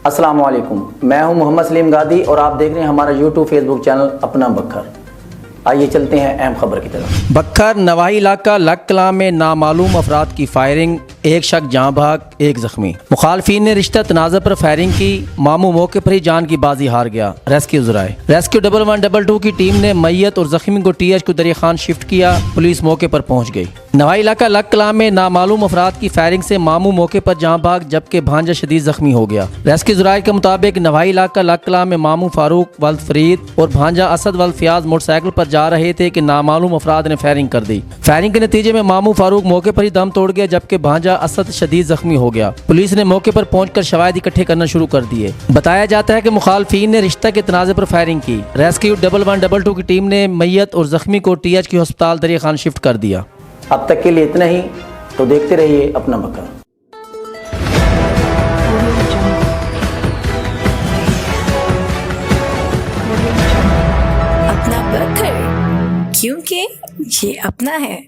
अस्सलाम वालेकुम, मैं हूं मोहम्मद सलीम गादी और आप देख रहे हैं हमारा यूट्यूब फेसबुक चैनल अपना बखर। आइए चलते हैं अहम खबर की तरफ। बखर नवाही इलाका लक कलां में नामालूम अफराद की फायरिंग, एक शख्स जहां भाग, एक जख्मी। मुखालफिन ने रिश्ता तनाज़ा पर फायरिंग की, मामू मौके पर ही जान की बाजी हार गया। रेस्क्यू ज़राए रेस्क्यू 1112 की टीम ने मैयत और जख्मी को TH को दरिया खान शिफ्ट किया। पुलिस मौके पर पहुंच गई। नवाही इलाका लक कलां में नामालूम अफराद की फायरिंग से मामू मौके पर जहां भाग जबकि भांजा शदीद जख्मी हो गया। रेस्क्यू ज़राए के मुताबिक नवाही इलाका लक कलां में मामू फारूक वल्द फरीद और भांजा असद वल्द फयाज मोटरसाइकिल पर जा रहे थे कि नामालूम अफराद ने फायरिंग कर दी। फायरिंग के नतीजे में मामू फारूक मौके पर ही दम तोड़ गया जबकि भांजा असद शदीद जख्मी हो गया। पुलिस ने मौके पर पहुंचकर शवाहिद इकट्ठे करना शुरू कर दिए। बताया जाता है कि मुखालफिन ने रिश्ता के तनाज़े पर फायरिंग की। रेस्क्यू 1112 की टीम ने मैयत और जख्मी को TH की अस्पताल दरिया खान शिफ्ट कर दिया। अब तक के लिए इतना ही, तो देखते रहिए अपना बखर। अपना बखर, क्योंकि ये अपना है।